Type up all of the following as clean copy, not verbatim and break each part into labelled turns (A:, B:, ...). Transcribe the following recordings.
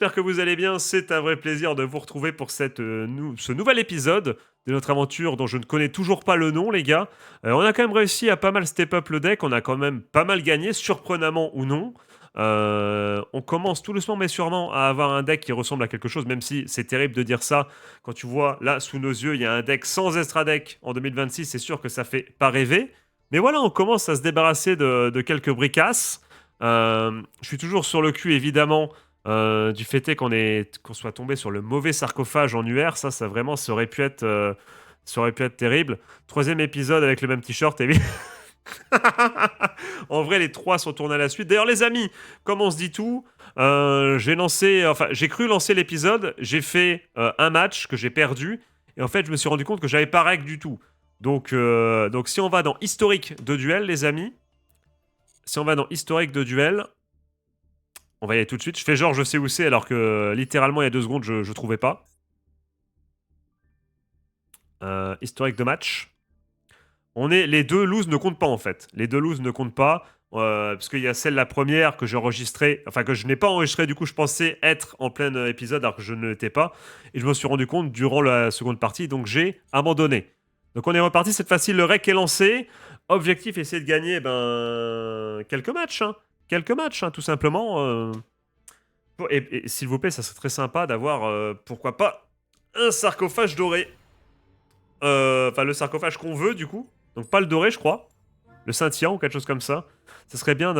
A: J'espère que vous allez bien. C'est un vrai plaisir de vous retrouver pour ce nouvel épisode de notre aventure dont je ne connais toujours pas le nom, les gars. On a quand même réussi à pas mal step up le deck. On a quand même pas mal gagné, surprenamment ou non. On commence tout doucement mais sûrement à avoir un deck qui ressemble à quelque chose, même si c'est terrible de dire ça. Quand tu vois là sous nos yeux, il y a un deck sans extra deck en 2026. C'est sûr que ça fait pas rêver. Mais voilà, on commence à se débarrasser de quelques bricasses. Je suis toujours sur le cul, évidemment, du fait est qu'on soit tombé sur le mauvais sarcophage en UR. Ça vraiment, ça aurait pu être terrible. Troisième épisode avec le même t-shirt, évidemment. En vrai, les trois sont tournés à la suite. D'ailleurs, les amis, comme on se dit tout, j'ai cru lancer l'épisode, j'ai fait un match que j'ai perdu, et en fait, je me suis rendu compte que j'avais pas règle du tout. Donc, si on va dans historique de duel, les amis, si on va dans historique de duel, on va y aller tout de suite. Je fais genre je sais où c'est alors que littéralement il y a 2 secondes je trouvais pas. Historique de match. Les deux loses ne comptent pas en fait. Les deux loses ne comptent pas. Parce qu'il y a celle la première que j'ai enregistrée, enfin que je n'ai pas enregistrée, du coup je pensais être en plein épisode alors que je ne l'étais pas. Et je me suis rendu compte durant la seconde partie, donc j'ai abandonné. Donc on est reparti, cette fois-ci le rec est lancé. Objectif, essayer de gagner quelques matchs. Quelques matchs, tout simplement. Et s'il vous plaît, ça serait très sympa d'avoir, pourquoi pas, un sarcophage doré. Enfin, le sarcophage qu'on veut, du coup. Donc, pas le doré, je crois. Le scintillant ou quelque chose comme ça. Ça serait bien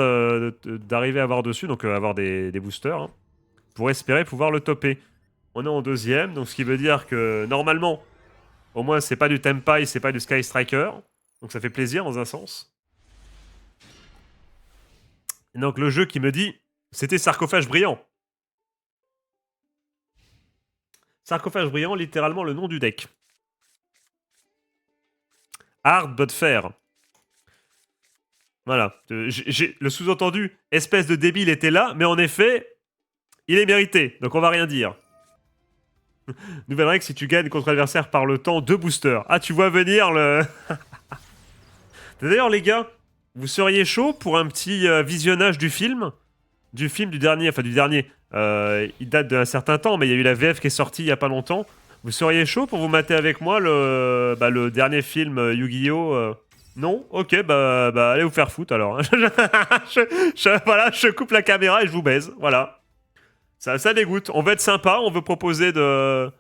A: d'arriver à avoir dessus, donc avoir des boosters, pour espérer pouvoir le topper. On est en deuxième, donc ce qui veut dire que normalement, au moins, c'est pas du Tempai, c'est pas du Sky Striker. Donc, ça fait plaisir dans un sens. Et donc, le jeu qui me dit, c'était sarcophage brillant. Sarcophage brillant, littéralement le nom du deck. Hard but fair. Voilà. Le sous-entendu, espèce de débile était là, mais en effet, il est mérité. Donc on va rien dire. Nouvelle règle, si tu gagnes contre l'adversaire par le temps, 2 boosters. Ah, tu vois venir le... D'ailleurs, les gars, vous seriez chaud pour un petit visionnage du film? Du film du dernier, enfin du dernier. Il date d'un certain temps, mais il y a eu la VF qui est sortie il y a pas longtemps. Vous seriez chaud pour vous mater avec moi le dernier film Yu-Gi-Oh! Non. Ok, allez vous faire foutre alors. Voilà, je coupe la caméra et je vous baise. Voilà. Ça dégoûte. On veut être sympa, on veut proposer de...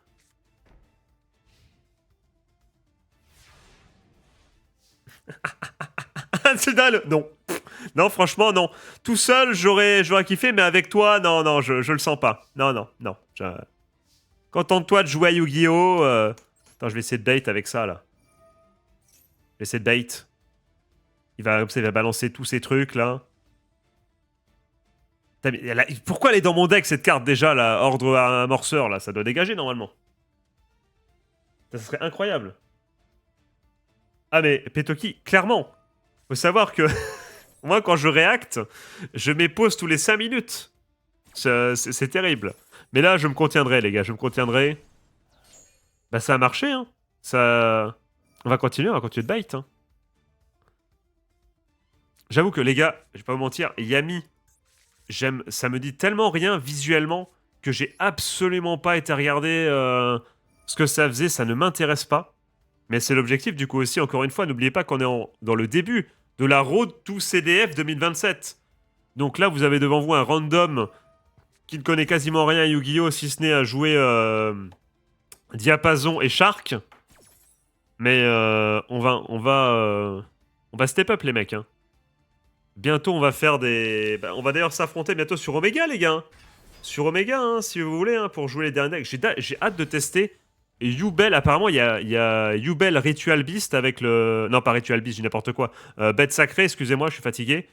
A: C'est dalle. Non. Non, franchement, non. Tout seul, j'aurais kiffé, mais avec toi, non, non, je le sens pas. Non, non, non. Contente-toi de jouer à Yu-Gi-Oh! Attends, je vais essayer de bait avec ça, là. Je vais essayer de bait. Comme ça, il va balancer tous ces trucs, là. Putain, pourquoi elle est dans mon deck, cette carte, déjà, là? Ordre amorceur, là. Ça doit dégager, normalement. Ça serait incroyable. Ah, mais Petoki, clairement. Faut savoir que moi, quand je réacte, je m'épose tous les 5 minutes. C'est terrible. Mais là, je me contiendrai, les gars. Je me contiendrai. Bah, ça a marché, hein. Ça... on va continuer de bait, hein. J'avoue que, les gars, je vais pas vous mentir, Yami, ça me dit tellement rien visuellement que j'ai absolument pas été regarder ce que ça faisait. Ça ne m'intéresse pas. Mais c'est l'objectif, du coup, aussi, encore une fois. N'oubliez pas qu'on est dans le début de la Road to CDF 2027. Donc là, vous avez devant vous un random qui ne connaît quasiment rien à Yu-Gi-Oh! Si ce n'est à jouer Diapason et Shark. Mais on va step up, les mecs. Hein. Bientôt, on va faire des... on va d'ailleurs s'affronter bientôt sur Omega, les gars. Sur Omega, si vous voulez, pour jouer les derniers decks. J'ai hâte de tester. Et Yubel, apparemment, il y a Yubel Ritual Beast avec le... Non, pas Ritual Beast, j'ai n'importe quoi. Bête sacrée, excusez-moi, je suis fatigué.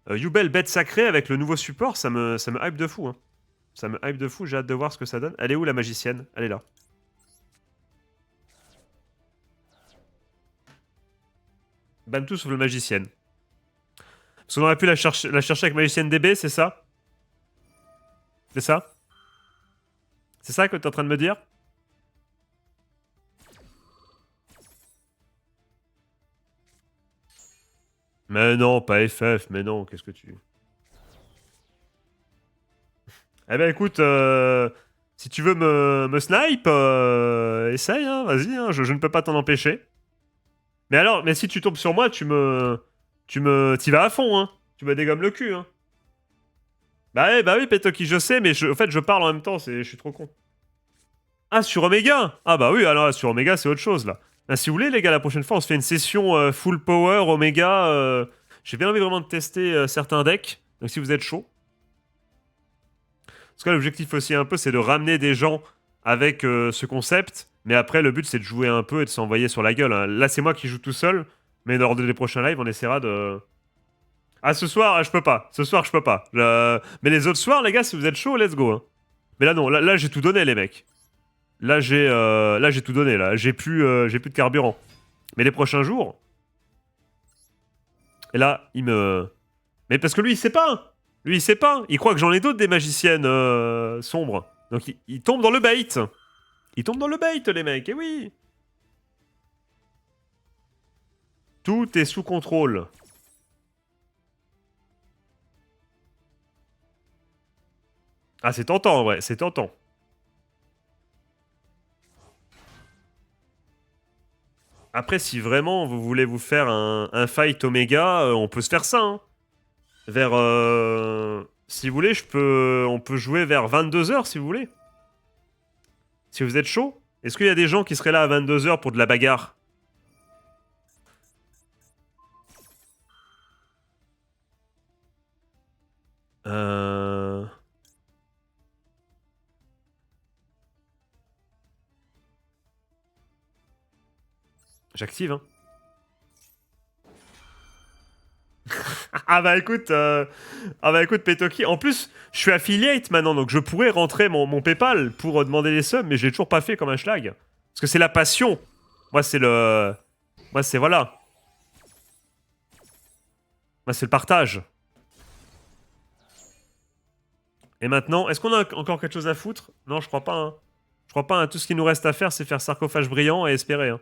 A: Yubel Bête sacrée avec le nouveau support, ça me hype de fou. Hein. Ça me hype de fou, j'ai hâte de voir ce que ça donne. Elle est où, la magicienne? Elle est là. Ban tout sauf le magicienne. Parce qu'on aurait pu la chercher avec magicienne DB, c'est ça? C'est ça? C'est ça que t'es en train de me dire? Mais non, pas FF, mais non, qu'est-ce que tu... Eh ben écoute, si tu veux me snipe, essaye, hein, vas-y, hein, je ne peux pas t'en empêcher. Mais alors, mais si tu tombes sur moi, t'y vas à fond, hein. Tu me dégommes le cul, hein. Bah oui, Petoki, je sais, mais en fait, je parle en même temps, je suis trop con. Ah, sur Omega. Ah bah oui, alors sur Omega, c'est autre chose, là. Ah, si vous voulez, les gars, la prochaine fois, on se fait une session full power Omega. J'ai bien envie vraiment de tester certains decks, donc si vous êtes chaud. Parce que là, l'objectif aussi un peu, c'est de ramener des gens avec ce concept. Mais après, le but, c'est de jouer un peu et de s'envoyer sur la gueule, hein. Là, c'est moi qui joue tout seul. Mais lors des prochains lives, on essaiera de... Ah, ce soir, je peux pas. Ce soir, je peux pas. Mais les autres soirs, les gars, si vous êtes chaud, let's go, hein. Mais là, non. Là, j'ai tout donné, les mecs. Là, j'ai tout donné, là. J'ai plus de carburant. Mais les prochains jours... Et là, il me... Mais parce que lui, il sait pas. Lui, il sait pas. Il croit que j'en ai d'autres des magiciennes sombres. Donc, il tombe dans le bait. Ils tombent dans le bait, les mecs, et oui. Tout est sous contrôle. Ah, c'est tentant, en vrai, c'est tentant. Après, si vraiment vous voulez vous faire un fight Omega, on peut se faire ça, hein. Vers... Si vous voulez, on peut jouer vers 22 h si vous voulez. Si vous êtes chaud. Est-ce qu'il y a des gens qui seraient là à 22 h pour de la bagarre? Euh... J'active, hein. Ah bah écoute, Petoki. En plus, je suis affiliate maintenant, donc je pourrais rentrer mon PayPal pour demander les subs, mais je l'ai toujours pas fait comme un schlag. Parce que c'est la passion. Moi, c'est le. Moi, c'est voilà. Moi, c'est le partage. Et maintenant, est-ce qu'on a encore quelque chose à foutre? Non, je crois pas, hein. Je crois pas, hein. Tout ce qu'il nous reste à faire, c'est faire sarcophage brillant et espérer, hein.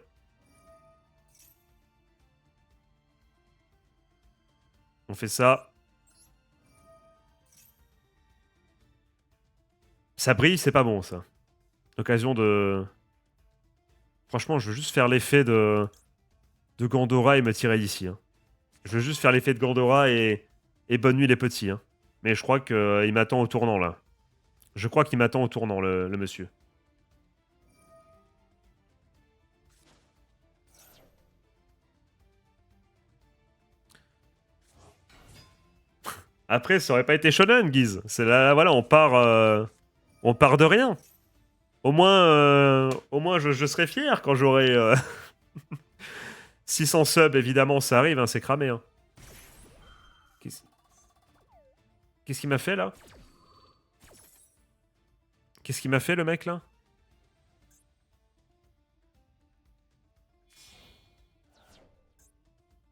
A: On fait ça. Ça brille, c'est pas bon, ça. Occasion de. Franchement, je veux juste faire l'effet de Gandora et me tirer d'ici, hein. Je veux juste faire l'effet de Gandora et bonne nuit les petits, hein. Mais je crois qu'il m'attend au tournant, là. Je crois qu'il m'attend au tournant, le monsieur. Après, ça aurait pas été shonen, Guise. C'est là, voilà, on part de rien. Au moins je serai fier quand j'aurai 600 subs, évidemment, ça arrive, hein, c'est cramé, hein. Qu'est-ce qu'est-ce qu'il m'a fait, là? Qu'est-ce qu'il m'a fait, le mec, là?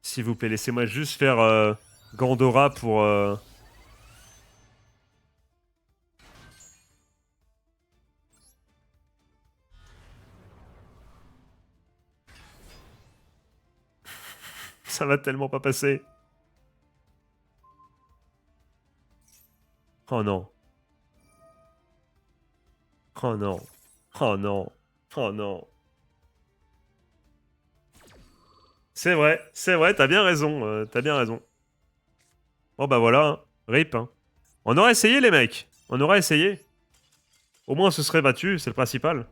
A: S'il vous plaît, laissez-moi juste faire Gandora pour... Ça va tellement pas passer. Oh non. Oh non. Oh non. Oh non. C'est vrai, t'as bien raison, t'as bien raison. Bon bah voilà, hein. RIP, hein. On aurait essayé les mecs, on aurait essayé. Au moins on se serait battu, c'est le principal.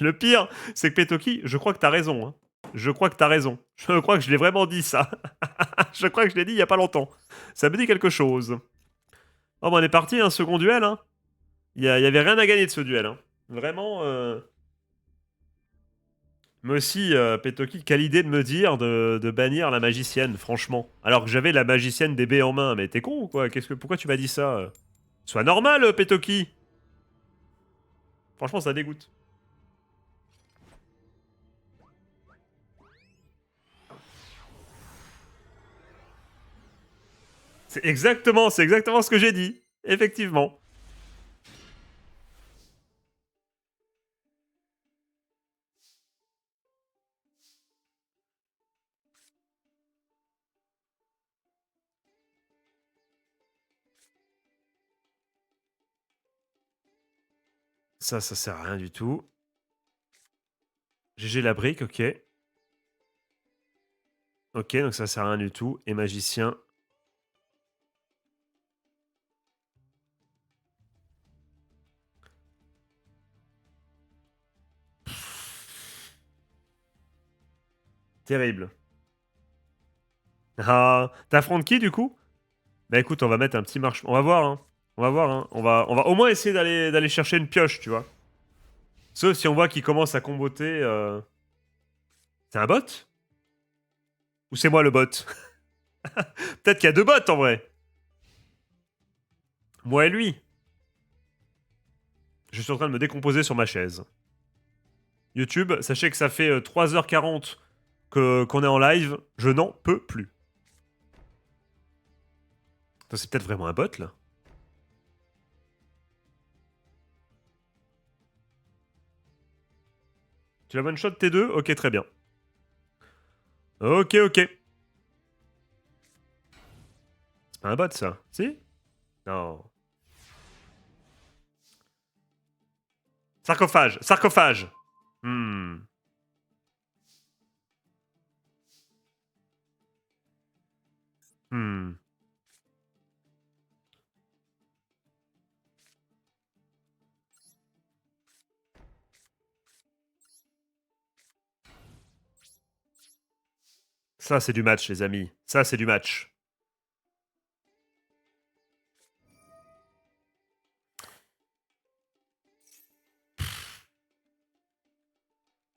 A: Le pire, c'est que Petoki, je crois que t'as raison, hein. Je crois que t'as raison. Je crois que je l'ai vraiment dit ça. Je crois que je l'ai dit il y a pas longtemps. Ça me dit quelque chose. Oh bah on est parti, un second duel, hein. Il y avait rien à gagner de ce duel, hein. Vraiment, Mais aussi, Petoki, quelle idée de me dire de bannir la magicienne, franchement. Alors que j'avais la magicienne des baies en main. Mais t'es con ou quoi? Pourquoi tu m'as dit ça? Sois normal, Petoki. Franchement, ça dégoûte. C'est exactement ce que j'ai dit. Effectivement. Ça sert à rien du tout. GG la brique, ok. Ok, donc ça sert à rien du tout. Et magicien. Terrible. Ah, t'affrontes qui du coup? Bah écoute, on va mettre un petit marche. On va voir, hein. On va voir, hein. On va au moins essayer d'aller chercher une pioche, tu vois. Sauf si on voit qu'il commence à comboter. C'est un bot? Ou c'est moi le bot? Peut-être qu'il y a deux bots en vrai. Moi et lui. Je suis en train de me décomposer sur ma chaise. YouTube, sachez que ça fait 3h40 qu'on est en live. Je n'en peux plus. C'est peut-être vraiment un bot là. Tu la one shot T2? Ok, très bien. Ok, ok. C'est pas un bot ça? Si? Non. Sarcophage, sarcophage. Hmm. Hmm. Ça, c'est du match, les amis. Ça, c'est du match.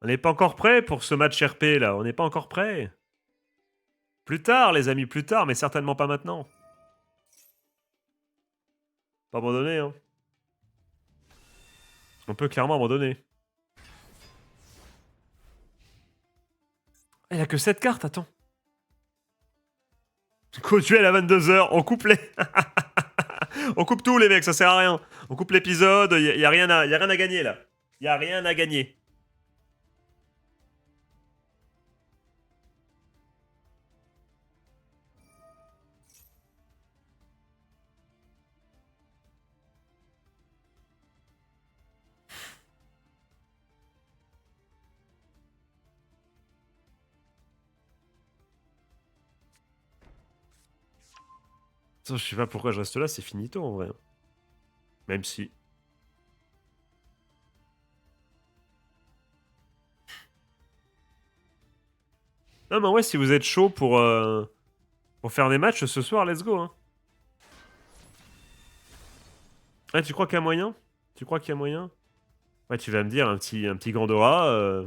A: On n'est pas encore prêt pour ce match RP là. On n'est pas encore prêt. Plus tard, les amis, plus tard, mais certainement pas maintenant. Pas abandonner, hein. On peut clairement abandonner. Il n'y a que 7 cartes, attends. Co-duel à 22h, on coupe les. On coupe tout, les mecs, ça sert à rien. On coupe l'épisode, y a rien à gagner là. Y a rien à gagner. Je sais pas pourquoi je reste là, c'est finito en vrai. Même si. Non, mais ouais, si vous êtes chaud pour faire des matchs ce soir, let's go. Hein. Ouais, tu crois qu'il y a moyen? Tu crois qu'il y a moyen? Ouais, tu vas me dire un petit Gandora.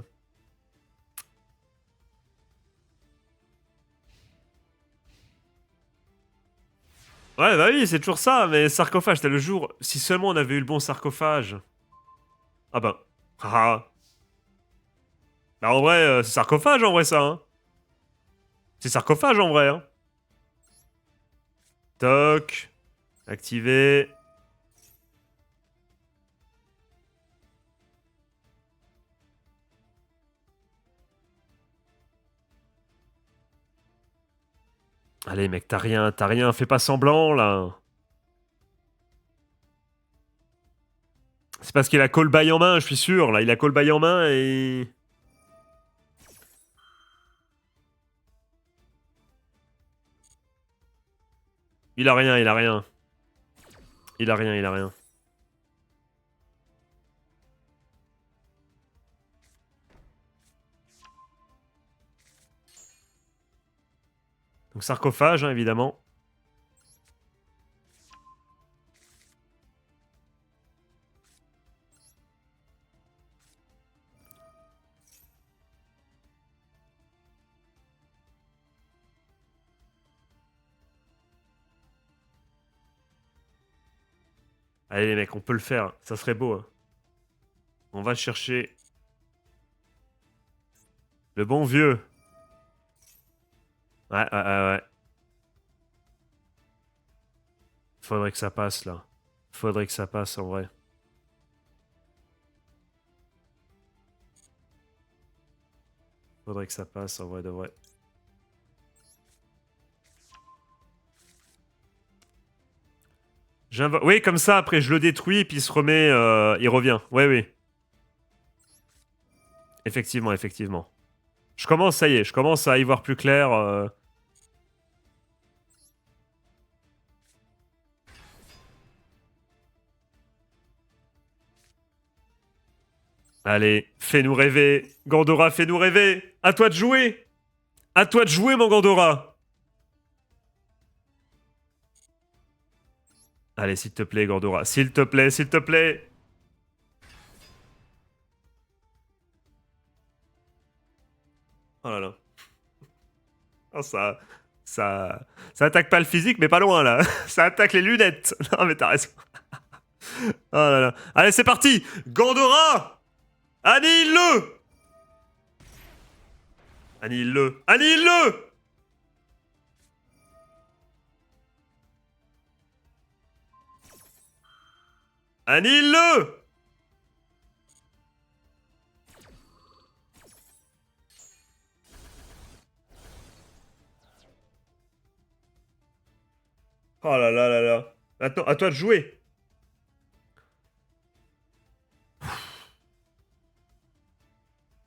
A: Ouais, bah oui, c'est toujours ça, mais sarcophage, t'as le jour. Si seulement on avait eu le bon sarcophage. Ah ben. Ah. Bah en vrai, c'est sarcophage en vrai ça. Hein. C'est sarcophage en vrai. Hein. Toc. Activé. Allez mec, t'as rien, fais pas semblant là. C'est parce qu'il a call by en main, je suis sûr. Là, il a call by en main et. Il a rien, il a rien. Il a rien, il a rien. Donc sarcophage, hein, évidemment. Allez les mecs, on peut le faire. Ça serait beau. Hein. On va chercher le bon vieux. Ouais, ouais, ouais, ouais. Faudrait que ça passe là. Faudrait que ça passe en vrai. Faudrait que ça passe en vrai de vrai. Oui, comme ça, après je le détruis et puis il se remet. Il revient. Ouais, oui. Effectivement, effectivement. Je commence, ça y est, je commence à y voir plus clair. Allez, fais-nous rêver. Gandora, fais-nous rêver. À toi de jouer. À toi de jouer, mon Gandora. Allez, s'il te plaît, Gandora. S'il te plaît, s'il te plaît. Oh là là. Oh, ça attaque pas le physique, mais pas loin, là. Ça attaque les lunettes. Non, mais t'as raison. Oh là là. Allez, c'est parti. Gandora. Annihile-le. Annihile-le. Annihile-le. Annihile-le. Oh là là là là. Attends, à toi de jouer.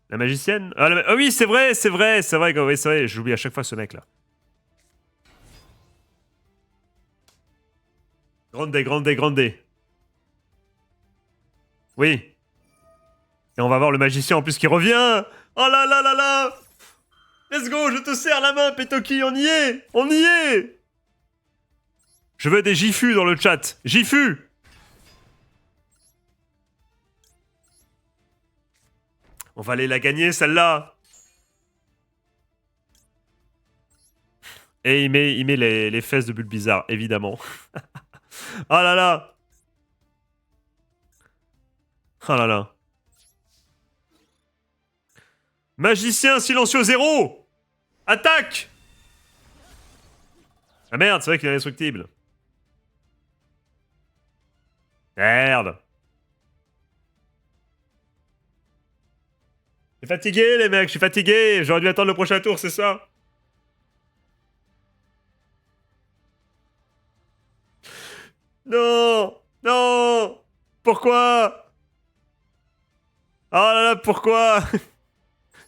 A: La magicienne ah oui, c'est vrai, c'est vrai, c'est vrai, oui, c'est vrai. J'oublie à chaque fois ce mec-là. Grande, grande, grande. Oui. Et on va voir le magicien en plus qui revient. Oh là là là là. Let's go, je te serre la main, Petoki, on y est. On y est. Je veux des Gifu dans le chat. Gifu. On va aller la gagner, celle-là. Et il met les fesses de Bulbizarre, évidemment. Oh là là. Oh là là. Magicien silencieux 0. Attaque. Ah merde, c'est vrai qu'il est indestructible. Merde. Je suis fatigué, les mecs, je suis fatigué. J'aurais dû attendre le prochain tour, c'est ça? Non. Non. Pourquoi? Oh là là, pourquoi?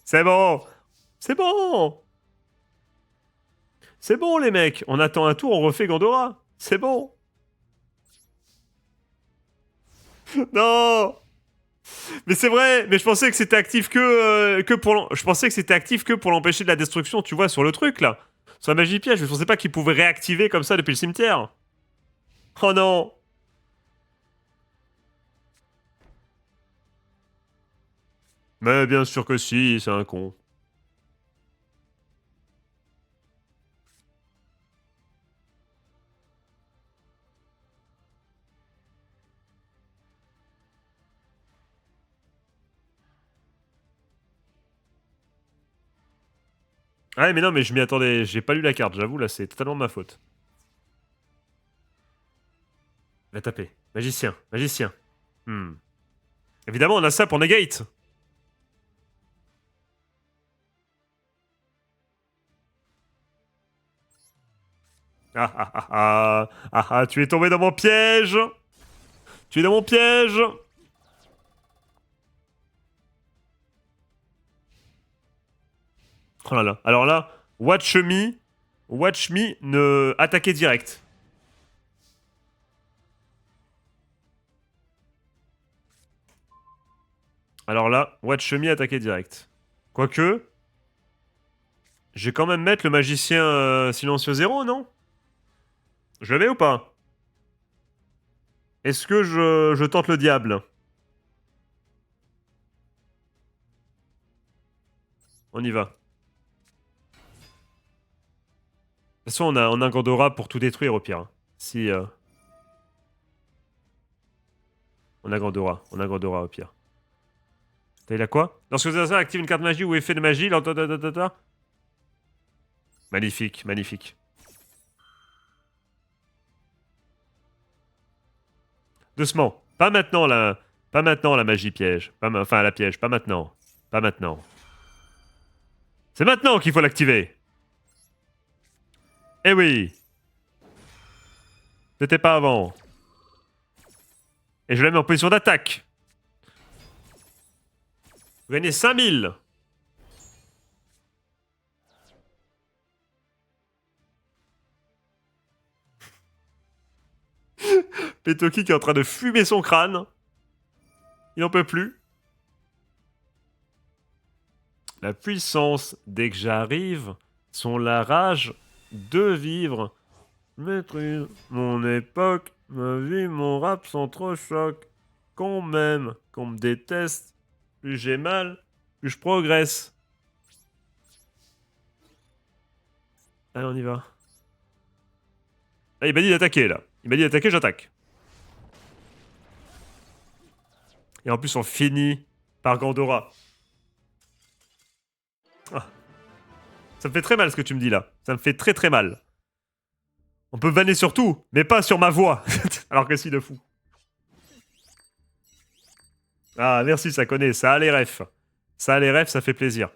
A: C'est bon. C'est bon. C'est bon, les mecs. On attend un tour, on refait Gandora. C'est bon. Non. Mais c'est vrai, mais je pensais que c'était actif que pour je pensais que c'était actif que pour l'empêcher de la destruction, tu vois, sur le truc là. Sur la magie piège, je pensais pas qu'il pouvait réactiver comme ça depuis le cimetière. Oh non. Mais bien sûr que si, c'est un con. Ouais, mais non, mais je m'y attendais, j'ai pas lu la carte, j'avoue, là, c'est totalement de ma faute. Va taper. Magicien, magicien. Hmm. Évidemment, on a ça pour negate. Ah ah ah ah. Ah ah, tu es tombé dans mon piège. Tu es dans mon piège. Oh là là. Alors là, watch me. Watch me ne attaquer direct. Alors là, watch me attaquer direct. Quoique, je vais quand même mettre le magicien silencieux 0, non? Je le mets ou pas? Est-ce que je tente le diable? On y va. De toute façon, on a un Gandora pour tout détruire au pire. Si. On a Gandora au pire. Il a quoi? Lorsque vous avez ça, active une carte magie ou effet de magie. Magnifique, magnifique. Doucement. Pas maintenant, la... Pas maintenant, la magie piège. Enfin, la piège. Pas maintenant. Pas maintenant. C'est maintenant qu'il faut l'activer. Eh oui. C'était pas avant. Et je la mets en position d'attaque. Vous gagnez 5000. Petoki qui est en train de fumer son crâne. Il n'en peut plus. La puissance, dès que j'arrive, sont la rage de vivre. Maîtrise mon époque, ma vie, mon rap sont trop choc. Qu'on m'aime, qu'on me déteste, plus j'ai mal, plus je progresse. Allez, on y va. Ah, il m'a dit d'attaquer, là. Il m'a dit d'attaquer, j'attaque. Et en plus, on finit par Gandora. Ah. Ça me fait très mal ce que tu me dis, là. Ça me fait très très mal. On peut vanner sur tout, mais pas sur ma voix. Alors que si, de fou. Ah, merci, ça connaît. Ça a les refs. Ça a les refs, ça fait plaisir.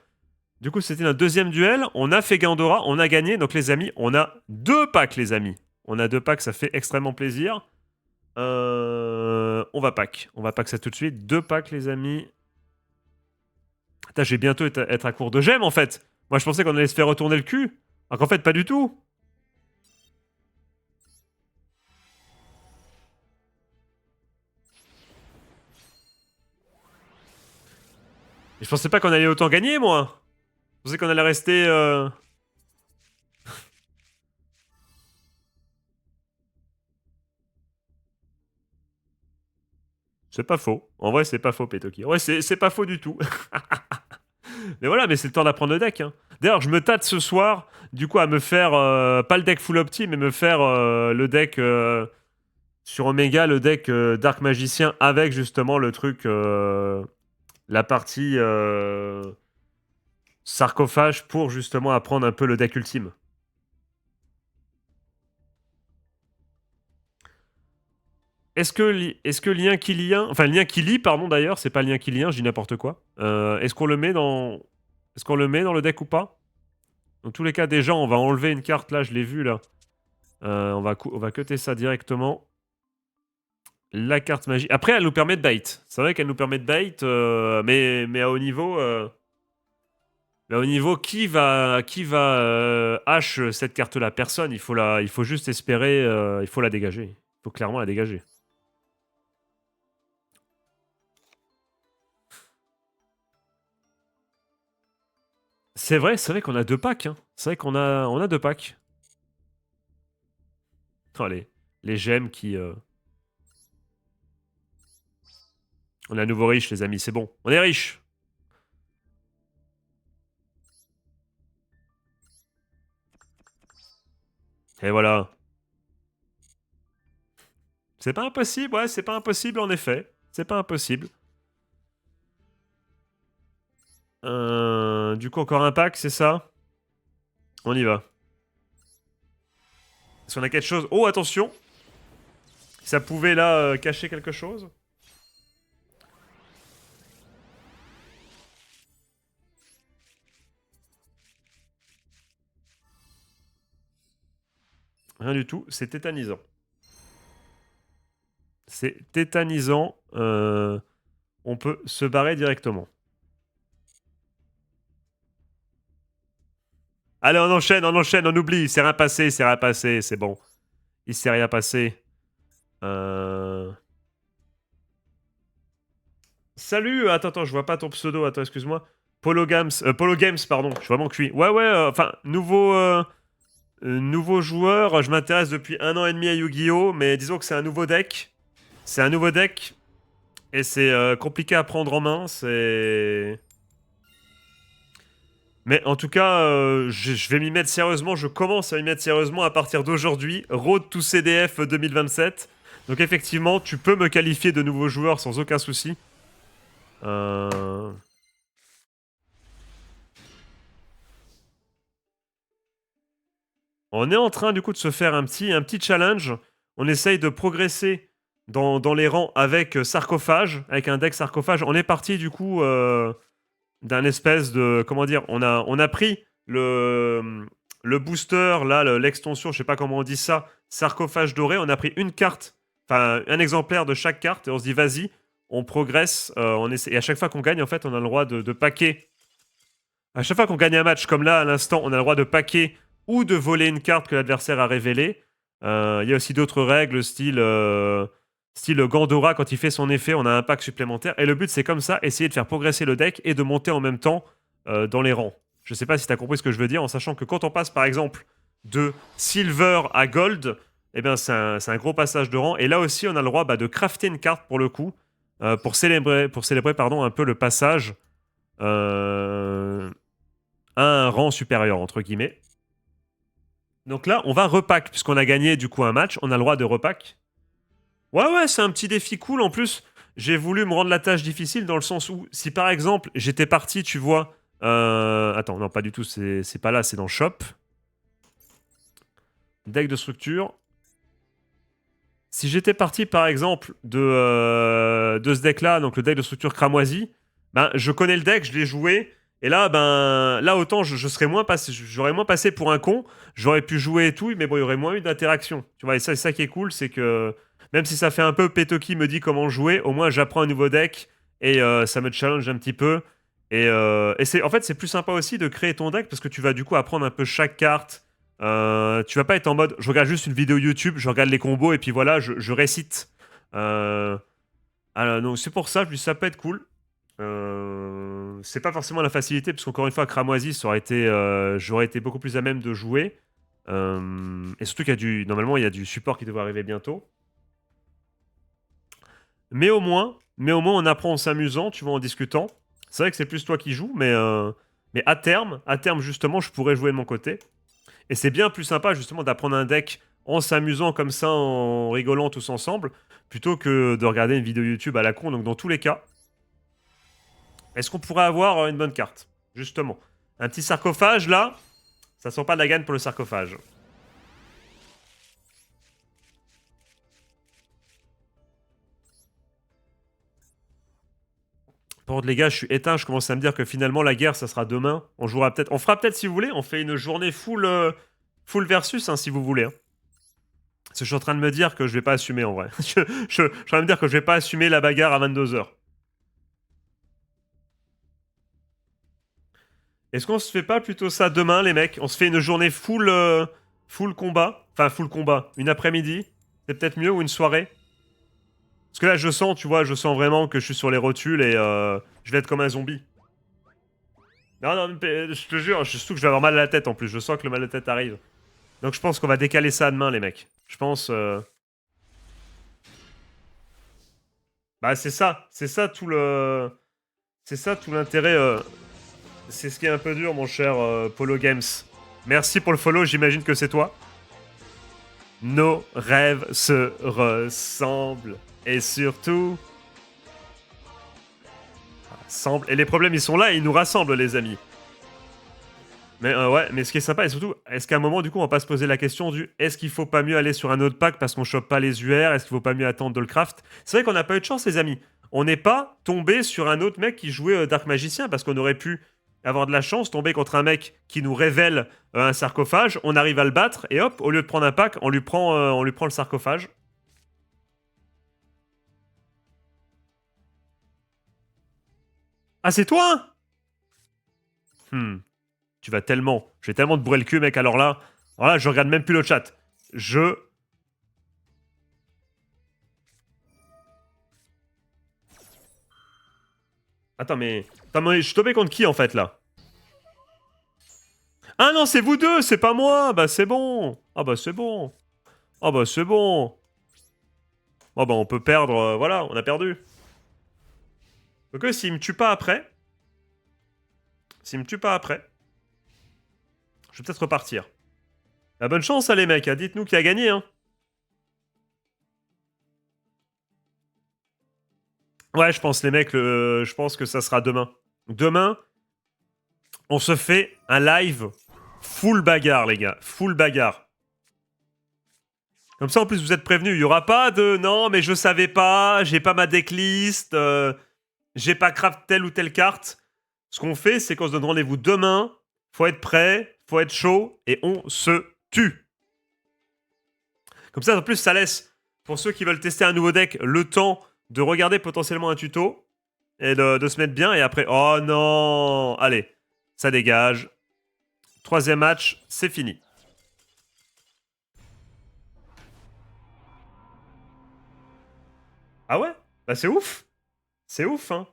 A: Du coup, c'était notre deuxième duel. On a fait Gandora, on a gagné. Donc, les amis, on a 2 packs, les amis. On a 2 packs, ça fait extrêmement plaisir. On va pack. On va pack ça tout de suite. 2 packs, les amis. Putain, je vais bientôt être à court de gemmes, en fait. Moi, je pensais qu'on allait se faire retourner le cul. Alors qu'en fait, pas du tout. Et je pensais pas qu'on allait autant gagner, moi. Je pensais qu'on allait rester... C'est pas faux. En vrai, c'est pas faux, Petoki. Ouais, c'est pas faux du tout. Mais voilà, mais c'est le temps d'apprendre le deck. Hein. D'ailleurs, je me tâte ce soir, du coup, à me faire... pas le deck full opti, mais me faire le deck... sur Omega, le deck Dark Magicien, avec justement le truc... la partie... sarcophage, pour justement apprendre un peu le deck ultime. Est-ce que lien qui lien, enfin lien qui lie, pardon d'ailleurs, c'est pas lien qui lien, je dis n'importe quoi. Est-ce qu'on le met dans, le deck ou pas? Dans tous les cas, déjà, on va enlever une carte là, je l'ai vu là. On va cutter ça directement. La carte magie. Après, elle nous permet de bait. C'est vrai qu'elle nous permet de bait, mais à haut niveau. Mais à haut niveau, qui va hache cette carte-là? Personne. Il faut juste espérer. Il faut la dégager. Il faut clairement la dégager. C'est vrai qu'on a 2 packs. Hein. C'est vrai qu'on a 2 packs. Oh, les gemmes qui... On est à nouveau riche, les amis, c'est bon. On est riche. Et voilà. C'est pas impossible, ouais, c'est pas impossible en effet. C'est pas impossible. Du coup, encore un pack, c'est ça? On y va. Est-ce qu'on a quelque chose? Oh, attention! Ça pouvait là cacher quelque chose? Rien du tout, c'est tétanisant. C'est tétanisant. On peut se barrer directement. Allez, on enchaîne, on oublie. C'est rien passé, c'est bon. Il s'est rien passé. Salut, attends, je vois pas ton pseudo, attends, excuse-moi. Polo Games, pardon, je suis vraiment cuit. Ouais, enfin, nouveau joueur, je m'intéresse depuis 1 an et demi à Yu-Gi-Oh! Mais disons que c'est un nouveau deck. C'est un nouveau deck. Et c'est compliqué à prendre en main, c'est... Mais en tout cas, je vais m'y mettre sérieusement, je commence à m'y mettre sérieusement à partir d'aujourd'hui. Road to CDF 2027. Donc effectivement, tu peux me qualifier de nouveau joueur sans aucun souci. On est en train du coup de se faire un petit challenge. On essaye de progresser dans les rangs avec sarcophage, avec un deck sarcophage. On est parti du coup d'un espèce de... Comment dire, on a pris le booster, là, l'extension, je sais pas comment on dit ça, sarcophage doré. On a pris une carte enfin, un exemplaire de chaque carte et on se dit vas-y, on progresse, on essaie. Et à chaque fois qu'on gagne, en fait, on a le droit de paquer. À chaque fois qu'on gagne un match, comme là à l'instant, on a le droit de paquer ou de voler une carte que l'adversaire a révélée. Il y a aussi d'autres règles, style Gandora, quand il fait son effet, on a un pack supplémentaire. Et le but, c'est comme ça, essayer de faire progresser le deck et de monter en même temps dans les rangs. Je sais pas si tu as compris ce que je veux dire, en sachant que quand on passe par exemple de Silver à Gold, eh bien, c'est un gros passage de rang. Et là aussi, on a le droit de crafter une carte pour le coup, pour célébrer un peu le passage à un rang supérieur, entre guillemets. Donc là, on va repack, puisqu'on a gagné du coup un match, on a le droit de repack. Ouais, c'est un petit défi cool. En plus, j'ai voulu me rendre la tâche difficile dans le sens où, si par exemple, j'étais parti, tu vois... Attends, non, pas du tout, c'est pas là, c'est dans Shop. Deck de structure. Si j'étais parti, par exemple, de ce deck-là, donc le deck de structure cramoisi, ben, je connais le deck, je l'ai joué, et là, ben, là autant je serais moins passé, j'aurais moins passé pour un con, j'aurais pu jouer et tout, mais bon, il y aurait moins eu d'interaction. Tu vois, et ça, c'est ça qui est cool, c'est que même si ça fait un peu Petoki me dit comment jouer, au moins j'apprends un nouveau deck, et ça me challenge un petit peu. Et en fait, c'est plus sympa aussi de créer ton deck, parce que tu vas du coup apprendre un peu chaque carte. Tu vas pas être en mode je regarde juste une vidéo YouTube, je regarde les combos et puis voilà, je récite. Donc c'est pour ça, je dis ça peut être cool. C'est pas forcément la facilité, parce qu'encore une fois, Cramoisi, j'aurais été beaucoup plus à même de jouer. Et surtout normalement, il y a du support qui devrait arriver bientôt. Mais au moins, on apprend en s'amusant, tu vois, en discutant. C'est vrai que c'est plus toi qui joues, mais à terme, justement, je pourrais jouer de mon côté. Et c'est bien plus sympa justement d'apprendre un deck en s'amusant comme ça, en rigolant tous ensemble, plutôt que de regarder une vidéo YouTube à la con. Donc dans tous les cas, est-ce qu'on pourrait avoir une bonne carte? Justement. Un petit sarcophage là, ça sent pas de la gagne pour le sarcophage. Par contre les gars, je suis éteint, je commence à me dire que finalement la guerre ça sera demain. On fera peut-être si vous voulez, on fait une journée full versus hein, si vous voulez. Hein. Parce que je suis en train de me dire que je vais pas assumer en vrai. je suis en train de me dire que je vais pas assumer la bagarre à 22h. Est-ce qu'on se fait pas plutôt ça demain, les mecs? On se fait une journée full combat. Enfin, full combat. Une après-midi. C'est peut-être mieux, ou une soirée. Parce que là, je sens, tu vois, je sens vraiment que je suis sur les rotules et je vais être comme un zombie. Non, mais je te jure, surtout que je vais avoir mal à la tête en plus. Je sens que le mal de tête arrive. Donc je pense qu'on va décaler ça à demain, les mecs. Je pense... Bah, c'est ça. C'est ça tout le... C'est ça tout l'intérêt... C'est ce qui est un peu dur, mon cher Polo Games. Merci pour le follow, j'imagine que c'est toi. Nos rêves se ressemblent. Et surtout... Rassemblent. Et les problèmes, ils sont là et ils nous rassemblent, les amis. Mais ouais, mais ce qui est sympa, et surtout, est-ce qu'à un moment, du coup, on va pas se poser la question du est-ce qu'il faut pas mieux aller sur un autre pack parce qu'on chope pas les UR? Est-ce qu'il faut pas mieux attendre de le craft? C'est vrai qu'on n'a pas eu de chance, les amis. On n'est pas tombé sur un autre mec qui jouait Dark Magicien parce qu'on aurait pu avoir de la chance, tomber contre un mec qui nous révèle un sarcophage, on arrive à le battre et hop, au lieu de prendre un pack, on lui prend le sarcophage. Ah, c'est toi? Hmm. Tu vas tellement. Je vais tellement te bourrer le cul, mec. Alors là, je regarde même plus le chat. Attends, mais je suis tombé contre qui en fait là? Ah non, c'est vous deux, c'est pas moi. Bah c'est bon. Ah bah c'est bon. Ah bah c'est bon. Ah bah on peut perdre. Voilà, on a perdu. Donc s'il me tue pas après, je vais peut-être repartir. La bonne chance, hein, les mecs. Hein. Dites-nous qui a gagné. Hein. Ouais, je pense les mecs, je pense que ça sera demain. Demain, on se fait un live full bagarre, les gars. Full bagarre. Comme ça, en plus, vous êtes prévenus. Il y aura pas de non, mais je savais pas, j'ai pas ma decklist, j'ai pas craft telle ou telle carte. Ce qu'on fait, c'est qu'on se donne rendez-vous demain. Faut être prêt, faut être chaud et on se tue. Comme ça, en plus, ça laisse pour ceux qui veulent tester un nouveau deck, le temps de regarder potentiellement un tuto et de se mettre bien. Et après, oh non! Allez, ça dégage. Troisième match, c'est fini. Ah ouais? Bah c'est ouf! C'est ouf, hein?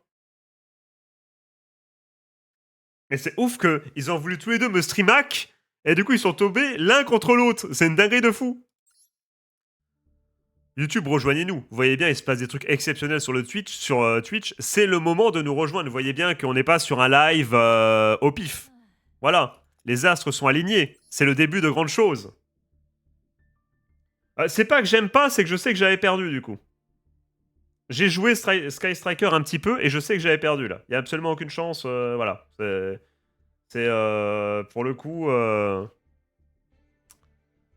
A: Mais c'est ouf qu'ils ont voulu tous les deux me streamac et du coup ils sont tombés l'un contre l'autre. C'est une dinguerie de fou. YouTube, rejoignez-nous. Vous voyez bien, il se passe des trucs exceptionnels sur le Twitch. Sur Twitch, c'est le moment de nous rejoindre. Vous voyez bien qu'on n'est pas sur un live au pif. Voilà, les astres sont alignés. C'est le début de grandes choses. C'est pas que j'aime pas, c'est que je sais que j'avais perdu du coup. J'ai joué Sky Striker un petit peu et je sais que j'avais perdu là. Il y a absolument aucune chance. Voilà, c'est pour le coup.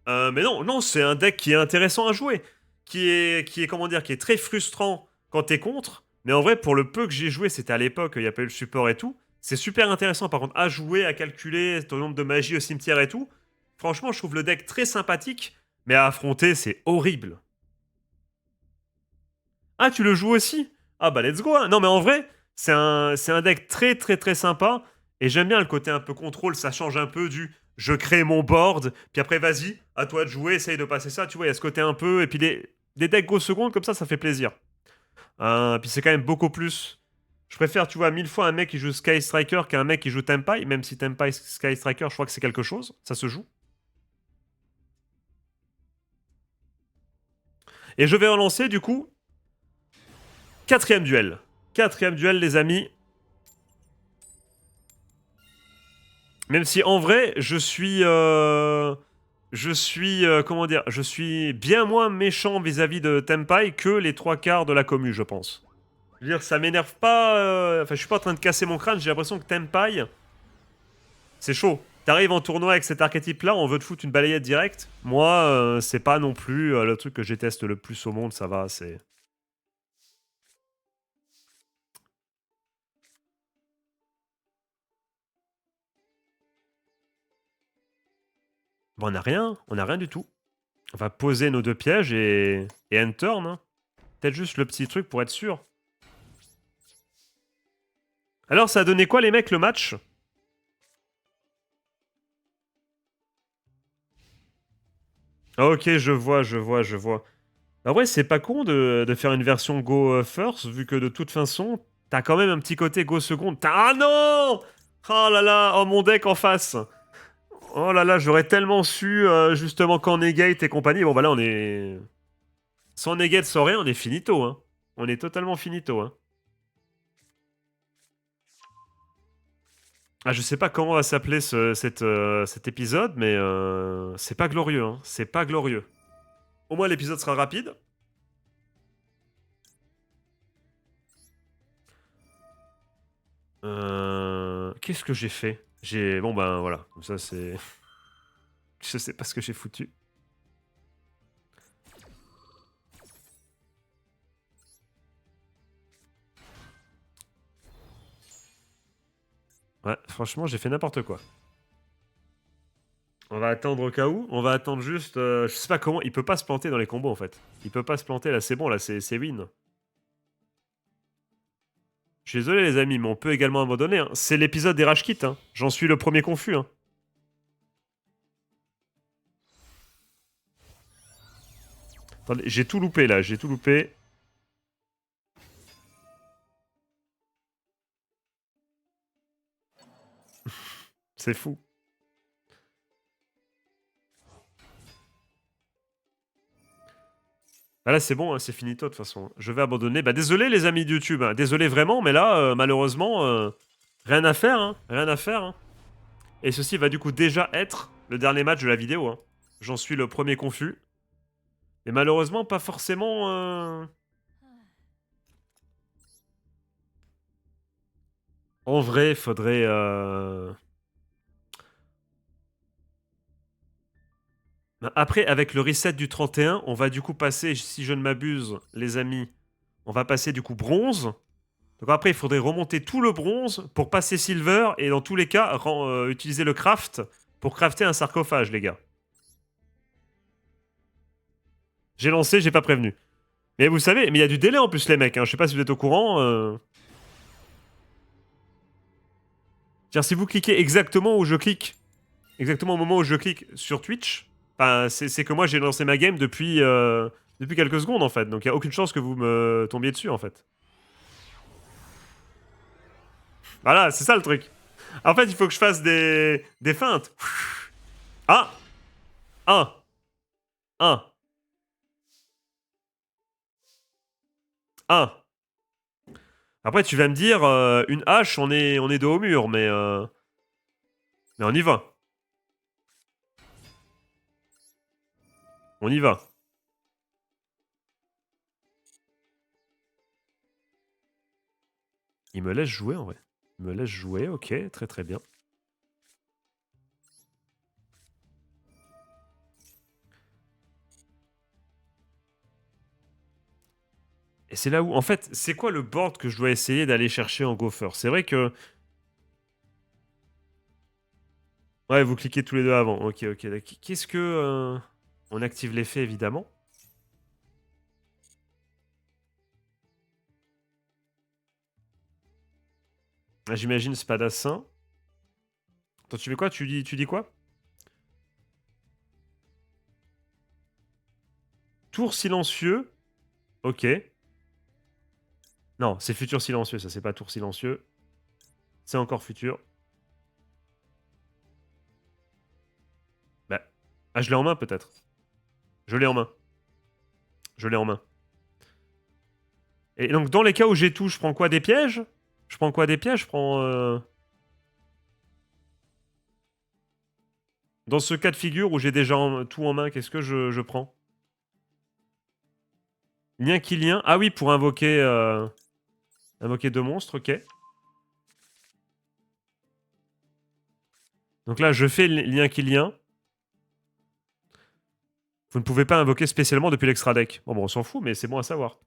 A: Mais non, non, c'est un deck qui est intéressant à jouer, qui est comment dire, qui est très frustrant quand t'es contre. Mais en vrai, pour le peu que j'ai joué, c'était à l'époque, il n'y a pas eu le support et tout. C'est super intéressant par contre à jouer, à calculer ton nombre de magie au cimetière et tout. Franchement, je trouve le deck très sympathique, mais à affronter, c'est horrible. Ah, tu le joues aussi? Ah bah let's go, hein. Non mais en vrai, c'est un deck très très très sympa. Et j'aime bien le côté un peu contrôle, ça change un peu du je crée mon board, puis après vas-y, à toi de jouer, essaye de passer ça, tu vois, il y a ce côté un peu, et puis des decks go secondes comme ça fait plaisir. Puis c'est quand même beaucoup plus. Je préfère, tu vois, 1000 fois un mec qui joue Sky Striker qu'un mec qui joue Tempai, même si Tempai Sky Striker, je crois que c'est quelque chose, ça se joue. Et je vais relancer du coup, quatrième duel. Quatrième duel les amis. Même si en vrai, comment dire, je suis bien moins méchant vis-à-vis de Tempai que les trois quarts de la commu, je pense. Je veux dire, ça m'énerve pas. Enfin, je suis pas en train de casser mon crâne. J'ai l'impression que Tempai, c'est chaud. T'arrives en tournoi avec cet archétype-là, on veut te foutre une balayette directe. Moi, c'est pas non plus le truc que je déteste le plus au monde. Ça va, c'est. Bon, on a rien du tout. On va poser nos deux pièges et end turn. Hein. Peut-être juste le petit truc pour être sûr. Alors, ça a donné quoi, les mecs, le match? Ok, je vois, je vois, je vois. Bah ouais, c'est pas con de faire une version Go First, vu que de toute façon, t'as quand même un petit côté Go Second. Ah non! Oh là là, oh mon deck en face. Oh là là, j'aurais tellement su, justement, quand negate et compagnie. Bon bah là, on est... Sans negate, sans rien, on est finito, hein. On est totalement finito, hein. Ah, je sais pas comment va s'appeler cet épisode, mais c'est pas glorieux, hein. C'est pas glorieux. Au moins, l'épisode sera rapide. Qu'est-ce que j'ai fait? Bon ben voilà, comme ça c'est... Je sais pas ce que j'ai foutu. Ouais, franchement, j'ai fait n'importe quoi. On va attendre au cas où. On va attendre juste... je sais pas comment... Il peut pas se planter dans les combos, en fait. Il peut pas se planter, là, c'est bon, là, c'est win. Je suis désolé, les amis, mais on peut également abandonner. Hein. C'est l'épisode des Rage Kit, hein. J'en suis le premier confus, hein. Attendez, j'ai tout loupé, là, j'ai tout loupé. C'est fou. Ah là, c'est bon, hein, c'est finito, de toute façon. Je vais abandonner. Bah, désolé, les amis de YouTube. Hein. Désolé vraiment, mais là, malheureusement, rien à faire, hein. Rien à faire, hein. Et ceci va du coup déjà être le dernier match de la vidéo. Hein. J'en suis le premier confus. Mais malheureusement, pas forcément... En vrai, faudrait... Après, avec le reset du 31, on va du coup passer, si je ne m'abuse, les amis, on va passer du coup bronze. Donc après, il faudrait remonter tout le bronze pour passer silver et dans tous les cas, utiliser le craft pour crafter un sarcophage, les gars. J'ai lancé, j'ai pas prévenu. Mais vous savez, mais il y a du délai en plus, les mecs. Hein. Je sais pas si vous êtes au courant. C'est-à-dire, si vous cliquez exactement où je clique, exactement au moment où je clique sur Twitch, c'est que moi j'ai lancé ma game depuis quelques secondes en fait. Donc il y a aucune chance que vous me tombiez dessus en fait. Voilà, c'est ça le truc. En fait, il faut que je fasse des feintes. Ah, un, un, un. Après, tu vas me dire, une hache, on est dos au mur, mais on y va. On y va. Il me laisse jouer en vrai. Il me laisse jouer, ok, très très bien. Et c'est là où, en fait, c'est quoi le board que je dois essayer d'aller chercher en gopher? C'est vrai que... Ouais, vous cliquez tous les deux avant. Ok, ok. Qu'est-ce que... On active l'effet, évidemment. Ah, j'imagine Spadassin. Attends, tu fais quoi? Tu dis quoi? Tour silencieux. Ok. Non, c'est futur silencieux, ça, c'est pas tour silencieux. C'est encore futur. Bah... Ah, je l'ai en main, peut-être. Je l'ai en main. Je l'ai en main. Et donc, dans les cas où j'ai tout, je prends quoi? Des pièges? Je prends quoi? Des pièges? Je prends... Dans ce cas de figure où j'ai déjà tout en main, qu'est-ce que je prends? Lien qui lien. Ah oui, pour invoquer... Invoquer deux monstres, ok. Donc là, je fais lien qui lien. Vous ne pouvez pas invoquer spécialement depuis l'extra deck. Bon, on s'en fout, mais c'est bon à savoir.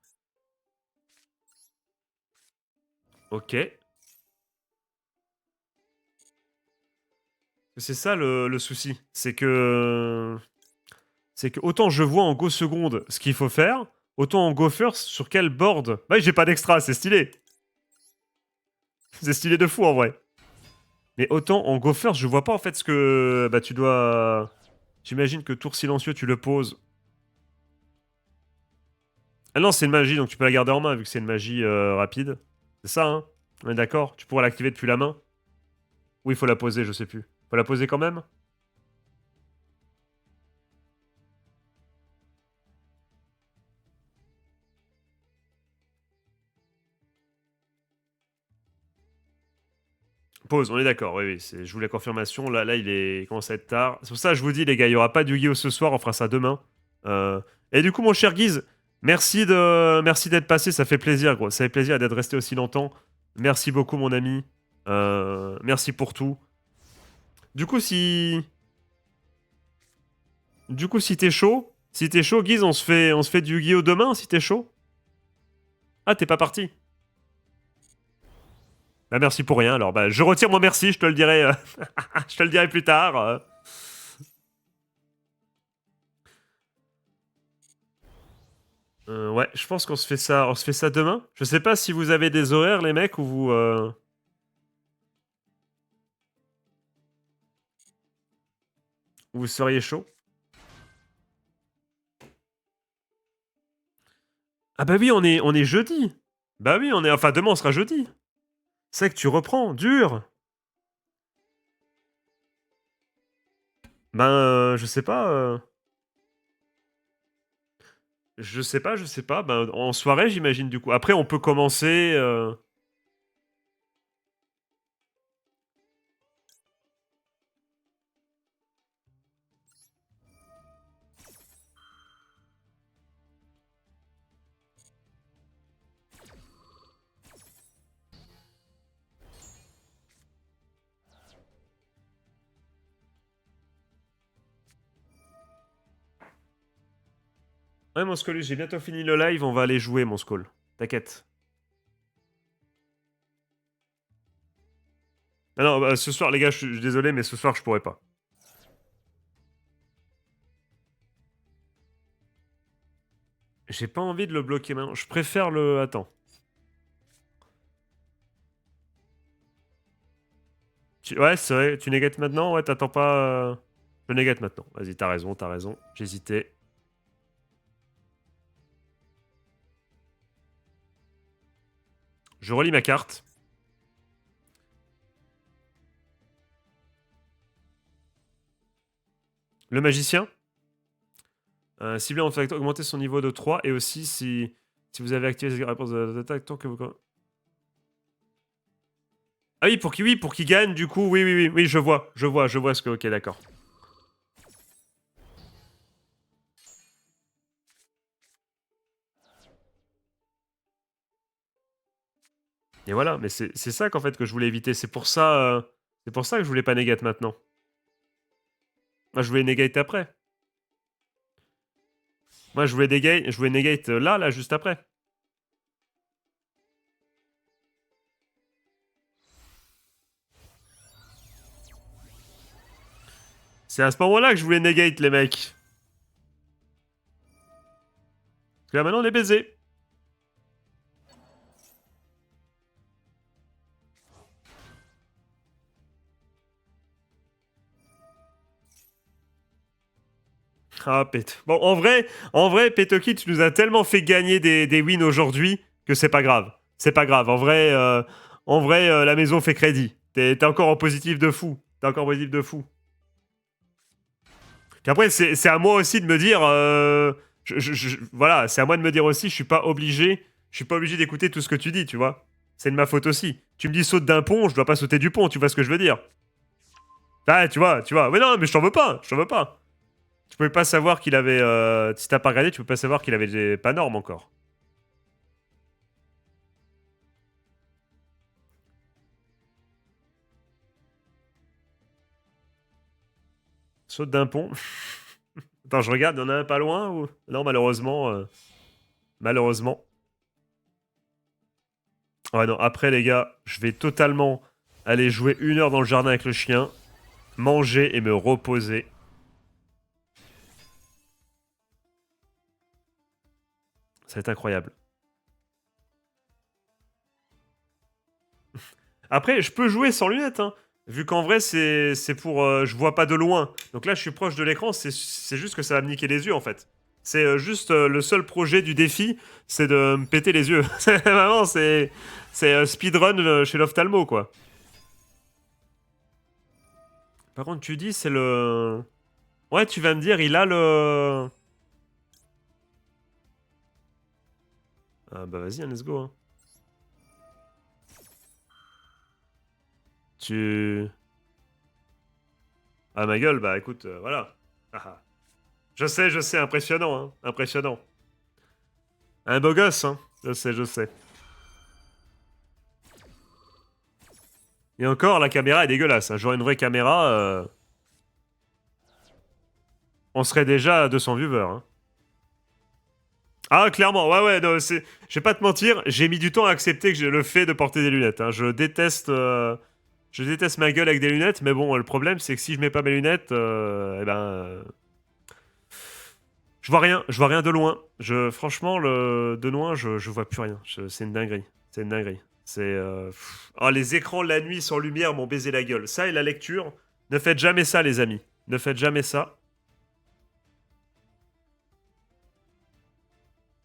A: Ok. C'est ça le souci. C'est que... C'est que autant je vois en go seconde ce qu'il faut faire, autant en go first sur quel board. Bah, j'ai pas d'extra, c'est stylé. C'est stylé de fou en vrai. Mais autant en go first, je vois pas en fait ce que... Bah, tu dois... J'imagine que tour silencieux, tu le poses. Ah non, c'est une magie, donc tu peux la garder en main vu que c'est une magie rapide. C'est ça, hein? On est d'accord? Tu pourras l'activer depuis la main? Ou il faut la poser, je sais plus. Faut la poser quand même? Pause, on est d'accord, oui, oui. Je voulais la confirmation. Là, il commence à être tard. C'est pour ça que je vous dis, les gars, il n'y aura pas de Yu-Gi-Oh! Ce soir, on fera ça demain. Et du coup, mon cher Guise, merci d'être passé, ça fait plaisir, gros. Ça fait plaisir d'être resté aussi longtemps. Merci beaucoup, mon ami. Merci pour tout. Du coup, si... si t'es chaud, Guise, on se fait du Yu-Gi-Oh! Demain, si t'es chaud. Ah, t'es pas parti. Bah, merci pour rien, alors. Bah, je retire mon merci, je te le dirai, je te le dirai plus tard. Ouais, je pense on se fait ça demain. Je sais pas si vous avez des horaires, les mecs, ou vous seriez chaud. Ah bah oui, on est jeudi. Bah oui, enfin demain on sera jeudi. C'est vrai que tu reprends, dur. Ben, je sais pas. Je sais pas. Ben, en soirée, j'imagine du coup. Après, on peut commencer. Ouais, mon Skull, j'ai bientôt fini le live. On va aller jouer, mon Skull. T'inquiète. Ah non, bah, ce soir, les gars, je suis désolé, mais ce soir, je pourrais pas. J'ai pas envie de le bloquer maintenant. Je préfère le... Attends. Ouais, c'est vrai. Tu négates maintenant? Ouais, t'attends pas... Je négate maintenant. Vas-y, t'as raison, t'as raison. J'hésitais. Je relis ma carte. Le magicien. Ciblé en fait augmenter son niveau de 3. Et aussi, si vous avez activé la réponse de l'attaque, tant que vous... Ah oui, pour qu'il gagne, du coup, oui, je vois ce que... Ok, d'accord. Et voilà, mais c'est ça qu'en fait que je voulais éviter. C'est pour ça que je voulais pas negate maintenant. Moi, je voulais negate après. Moi, je voulais negate là, juste après. C'est à ce moment-là que je voulais negate, les mecs. Parce que là, maintenant, on est baisé. Ah, Bon, en vrai, Petoki, tu nous as tellement fait gagner des wins aujourd'hui que c'est pas grave. C'est pas grave. En vrai, la maison fait crédit. T'es encore en positif de fou. T'es encore en positif de fou. Qu'après, c'est à moi aussi de me dire. Voilà, c'est à moi de me dire aussi, je suis pas obligé. Je suis pas obligé d'écouter tout ce que tu dis, tu vois. C'est de ma faute aussi. Tu me dis saute d'un pont, je dois pas sauter du pont, tu vois ce que je veux dire. Ah, tu vois, tu vois. Mais non, mais je t'en veux pas, je t'en veux pas. Tu pouvais pas savoir qu'il avait. Si t'as pas regardé, tu peux pas savoir qu'il avait pas normes encore. Saute d'un pont. Attends, je regarde, il y en a un pas loin ou. Non, malheureusement. Malheureusement. Ouais, non, après, les gars, je vais totalement aller jouer 1 heure dans le jardin avec le chien, manger et me reposer. Ça va être incroyable. Après, je peux jouer sans lunettes, hein. Vu qu'en vrai, c'est pour... je vois pas de loin. Donc là, je suis proche de l'écran, c'est juste que ça va me niquer les yeux, en fait. C'est juste le seul projet du défi, c'est de me péter les yeux. Vraiment, c'est speedrun chez l'ophtalmo, quoi. Par contre, tu dis, c'est le... Ouais, tu vas me dire, il a le... Ah bah vas-y, hein, let's go. Hein. Tu... Ah ma gueule, bah écoute, voilà. Ah, ah. Je sais, impressionnant, hein. Impressionnant. Un beau gosse, hein. Je sais, je sais. Et encore, la caméra est dégueulasse. Hein. J'aurais une vraie caméra, on serait déjà à 200 viewers. Hein. Ah, clairement, ouais, non, c'est... Je vais pas te mentir, j'ai mis du temps à accepter que j'ai le fait de porter des lunettes. Hein. Je déteste ma gueule avec des lunettes, mais bon, le problème, c'est que si je mets pas mes lunettes, eh ben... je vois rien de loin. Franchement, de loin, je vois plus rien. C'est une dinguerie. C'est une dinguerie. C'est... Oh, les écrans la nuit sans lumière m'ont baisé la gueule. Ça et la lecture, ne faites jamais ça, les amis. Ne faites jamais ça.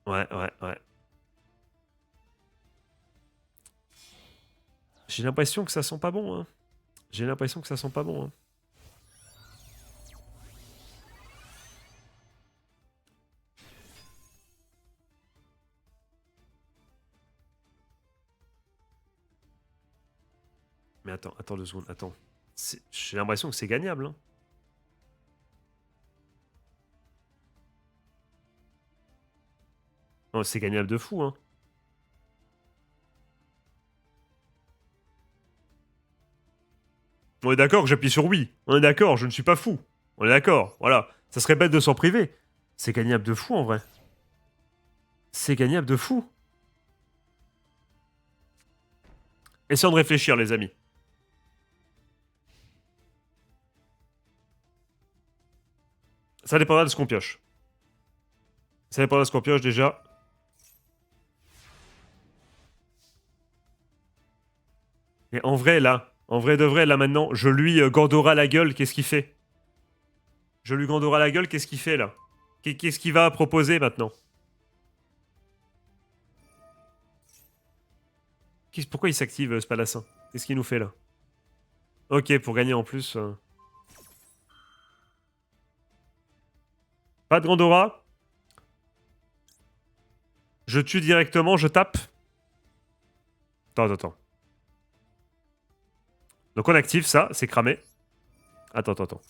A: Ouais. J'ai l'impression que ça sent pas bon, hein. J'ai l'impression que ça sent pas bon, hein. Mais attends 2 secondes, attends. J'ai l'impression que c'est gagnable, hein. Non, c'est gagnable de fou, hein. On est d'accord que j'appuie sur oui. On est d'accord, je ne suis pas fou. On est d'accord, voilà. Ça serait bête de s'en priver. C'est gagnable de fou, en vrai. C'est gagnable de fou. Essayons de réfléchir, les amis. Ça dépendra de ce qu'on pioche. Ça dépend de ce qu'on pioche déjà. Mais en vrai, là, en vrai de vrai, là maintenant, je lui Gandora la gueule, qu'est-ce qu'il fait? Je lui Gandora la gueule, qu'est-ce qu'il fait là? Qu'est-ce qu'il va proposer maintenant? Pourquoi il s'active ce palassin? Qu'est-ce qu'il nous fait là? Ok, pour gagner en plus. Pas de Gandora. Je tue directement, je tape. Attends. Donc on active ça, c'est cramé. Attends.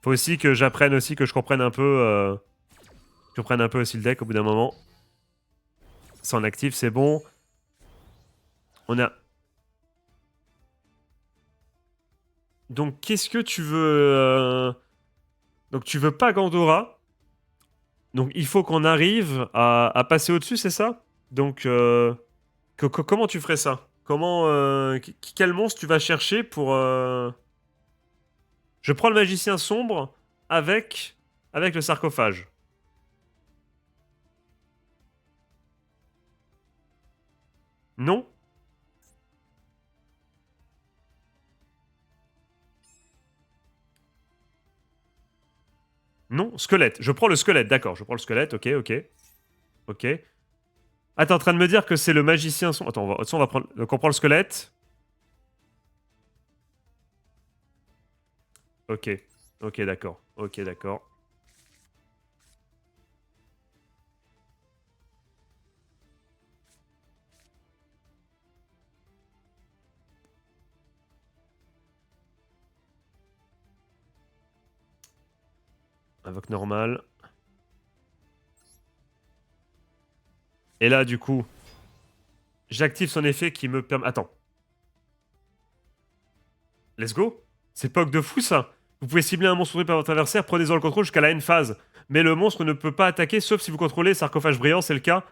A: Faut aussi que j'apprenne aussi, que je comprenne un peu... que je comprenne un peu aussi le deck au bout d'un moment. Ça on active, c'est bon. On a... Donc qu'est-ce que tu veux... Donc tu veux pas Gandora. Donc il faut qu'on arrive à passer au-dessus, c'est ça? Donc comment tu ferais ça? Comment... quel monstre tu vas chercher pour... Je prends le magicien sombre avec le sarcophage. Non? Non? Squelette. Je prends le squelette, d'accord. Je prends le squelette, ok. Ah, t'es en train de me dire que c'est le magicien sombre. Attends, on va prendre... Donc on prend le squelette. Ok. Ok, d'accord. Ok, d'accord. Invoque normal. Et là, du coup, j'active son effet qui me permet... Attends. Let's go. C'est POC de fou, ça. Vous pouvez cibler un monstre par votre adversaire, prenez-en le contrôle jusqu'à la N phase. Mais le monstre ne peut pas attaquer sauf si vous contrôlez sarcophage brillant, c'est le cas.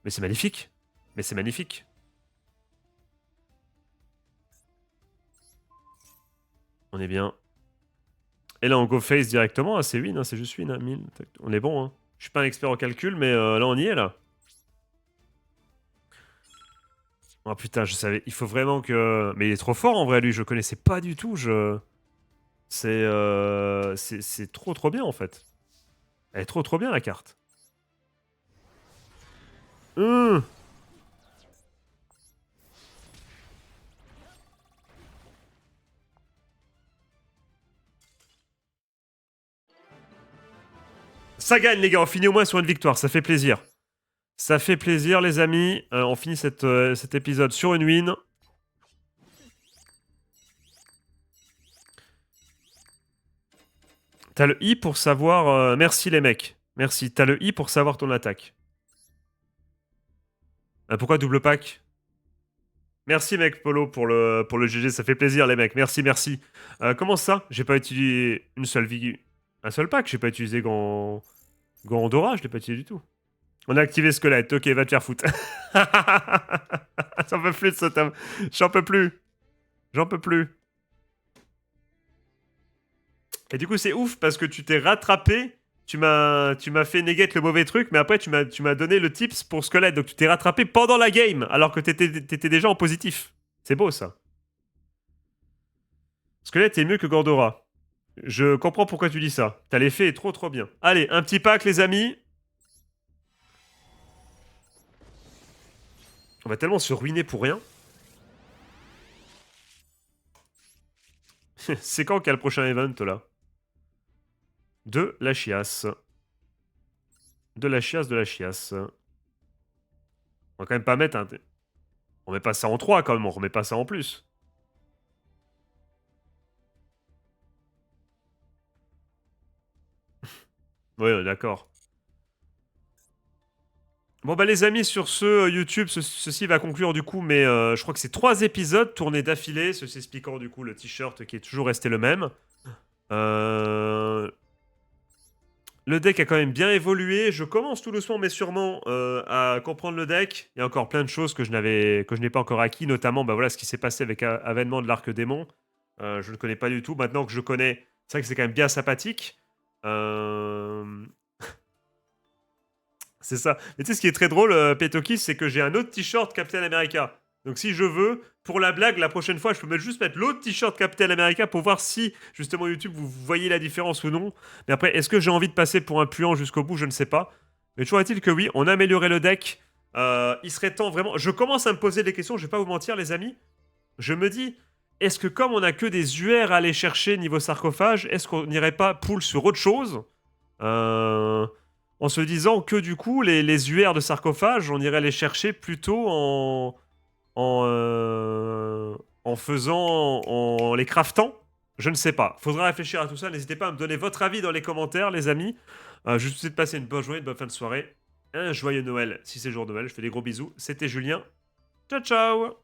A: Mais c'est magnifique. Mais c'est magnifique. On est bien. Et là, on go face directement. Ah, c'est win, hein, c'est juste win. Hein, 1000. On est bon. Hein. Je suis pas un expert en calcul, mais là, on y est, là. Oh putain, je savais. Il faut vraiment que... Mais il est trop fort, en vrai, lui. Je connaissais pas du tout. C'est trop bien, en fait. Elle est trop bien, la carte. Hum. Ça gagne, les gars. On finit au moins sur une victoire. Ça fait plaisir. Ça fait plaisir, les amis. On finit cet épisode sur une win. T'as le I pour savoir... Merci, les mecs. Merci. T'as le I pour savoir ton attaque. Pourquoi double pack? Merci, mec, Polo, pour le GG. Ça fait plaisir, les mecs. Merci. Comment ça? J'ai pas utilisé une seule vie... Un seul pack. J'ai pas utilisé Gandora. Je l'ai pas utilisé du tout. On a activé Squelette. Ok, va te faire foutre. J'en peux plus de ce tome. J'en peux plus. J'en peux plus. Et du coup, c'est ouf parce que tu t'es rattrapé. Tu m'as fait négate le mauvais truc, mais après, tu m'as donné le tips pour Squelette. Donc, tu t'es rattrapé pendant la game, alors que t'étais déjà en positif. C'est beau, ça. Squelette est mieux que Gordora. Je comprends pourquoi tu dis ça. T'as l'effet est trop bien. Allez, un petit pack, les amis. On va tellement se ruiner pour rien. C'est quand qu'il y a le prochain event, là? De la chiasse. De la chiasse. On va quand même pas mettre un... On met pas ça en 3 quand même, on remet pas ça en plus. Oui, d'accord. Bon bah les amis, sur ce YouTube, ceci va conclure du coup, mais je crois que c'est 3 épisodes tournés d'affilée, ceci expliquant du coup le t-shirt qui est toujours resté le même. Le deck a quand même bien évolué, je commence tout doucement mais sûrement à comprendre le deck. Il y a encore plein de choses que je n'ai pas encore acquis, notamment bah, voilà, ce qui s'est passé avec l'avènement de l'arc démon. Je ne connais pas du tout, maintenant que je connais, c'est vrai que c'est quand même bien sympathique. Euh... C'est ça. Mais tu sais, ce qui est très drôle, Petoki, c'est que j'ai un autre t-shirt Captain America. Donc si je veux, pour la blague, la prochaine fois, je peux juste mettre l'autre t-shirt Captain America pour voir si, justement, YouTube, vous voyez la différence ou non. Mais après, est-ce que j'ai envie de passer pour un puant jusqu'au bout? Je ne sais pas. Mais toujours est-il que oui, on a amélioré le deck. Il serait temps vraiment... Je commence à me poser des questions, je vais pas vous mentir, les amis. Je me dis, est-ce que comme on a que des UR à aller chercher niveau sarcophage, est-ce qu'on n'irait pas pull sur autre chose en se disant que du coup, les UR de sarcophage, on irait les chercher plutôt en faisant, en les craftant. Je ne sais pas. Faudra réfléchir à tout ça. N'hésitez pas à me donner votre avis dans les commentaires, les amis. Je vous souhaite de passer une bonne journée, une bonne fin de soirée. Un joyeux Noël si c'est jour de Noël. Je fais des gros bisous. C'était Julien. Ciao, ciao!